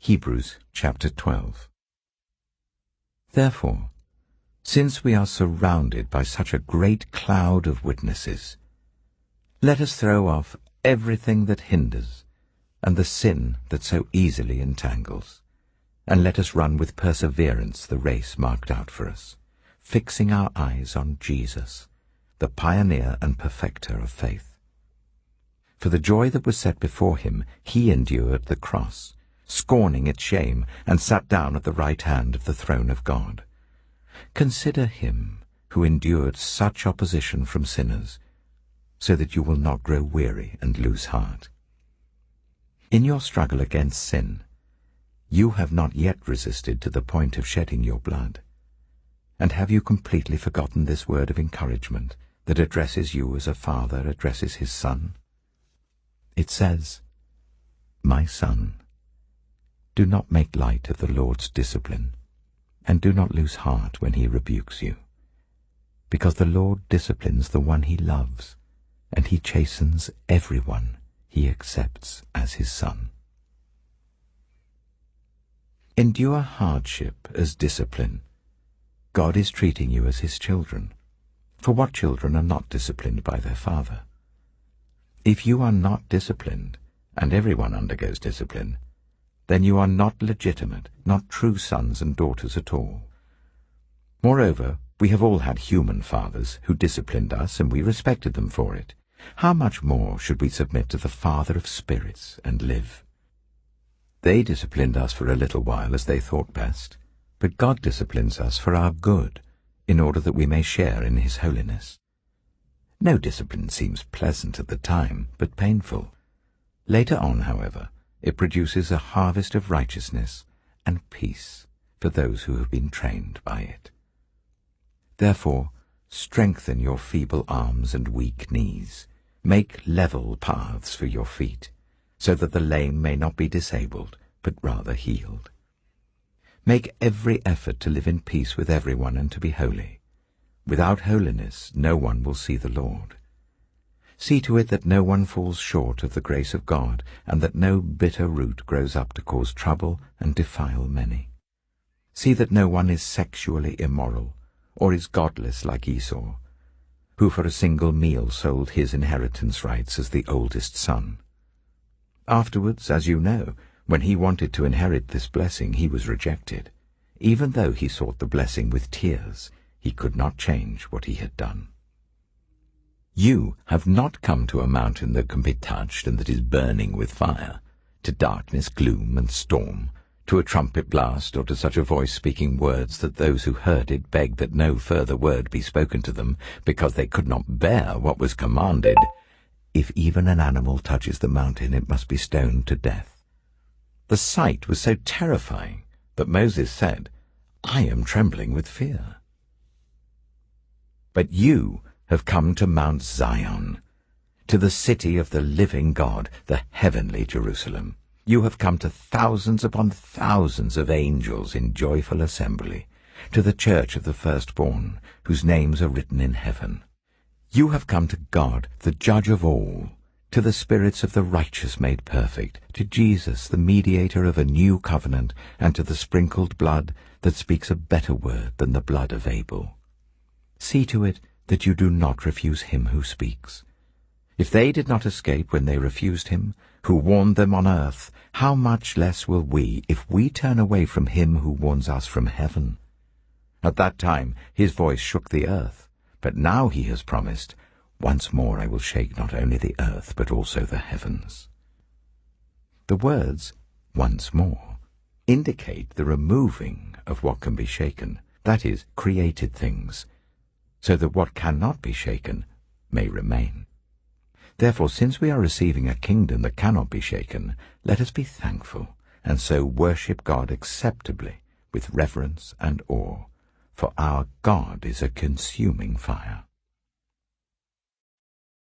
Hebrews chapter 12. Therefore, since we are surrounded by such a great cloud of witnesses, let us throw off everything that hinders and the sin that so easily entangles, and let us run with perseverance the race marked out for us, fixing our eyes on Jesus, the pioneer and perfecter of faith. For the joy that was set before him, he endured the cross, scorning its shame, and sat down at the right hand of the throne of God. Consider him who endured such opposition from sinners, so that you will not grow weary and lose heart. In your struggle against sin, you have not yet resisted to the point of shedding your blood. And have you completely forgotten this word of encouragement that addresses you as a father addresses his son? It says, "My son, do not make light of the Lord's discipline, and do not lose heart when he rebukes you, because the Lord disciplines the one he loves, and he chastens everyone he accepts as his son." Endure hardship as discipline. God is treating you as his children. For what children are not disciplined by their father? If you are not disciplined, and everyone undergoes discipline, then you are not legitimate, not true sons and daughters at all. Moreover, we have all had human fathers who disciplined us, and we respected them for it. How much more should we submit to the Father of spirits and live? They disciplined us for a little while as they thought best, but God disciplines us for our good, in order that we may share in his holiness. No discipline seems pleasant at the time, but painful. Later on, however, it produces a harvest of righteousness and peace for those who have been trained by it. Therefore, strengthen your feeble arms and weak knees. Make level paths for your feet, so that the lame may not be disabled, but rather healed. Make every effort to live in peace with everyone and to be holy. Without holiness no one will see the Lord. See to it that no one falls short of the grace of God, and that no bitter root grows up to cause trouble and defile many. See that no one is sexually immoral, or is godless like Esau, who for a single meal sold his inheritance rights as the oldest son. Afterwards, as you know, when he wanted to inherit this blessing, he was rejected. Even though he sought the blessing with tears, he could not change what he had done. You have not come to a mountain that can be touched and that is burning with fire, to darkness, gloom, and storm, to a trumpet blast, or to such a voice speaking words that those who heard it begged that no further word be spoken to them, because they could not bear what was commanded. If even an animal touches the mountain, it must be stoned to death. The sight was so terrifying that Moses said, "I am trembling with fear." But you have come to Mount Zion, to the city of the living God, the heavenly Jerusalem. You have come to thousands upon thousands of angels in joyful assembly, to the church of the firstborn, whose names are written in heaven. You have come to God, the judge of all, to the spirits of the righteous made perfect, to Jesus, the mediator of a new covenant, and to the sprinkled blood that speaks a better word than the blood of Abel. See to it that you do not refuse him who speaks. If they did not escape when they refused him, who warned them on earth, how much less will we, if we turn away from him who warns us from heaven? At that time his voice shook the earth, but now he has promised, "Once more I will shake not only the earth, but also the heavens." The words, "once more," indicate the removing of what can be shaken, that is, created things, so that what cannot be shaken may remain. Therefore, since we are receiving a kingdom that cannot be shaken, let us be thankful, and so worship God acceptably with reverence and awe, for our God is a consuming fire.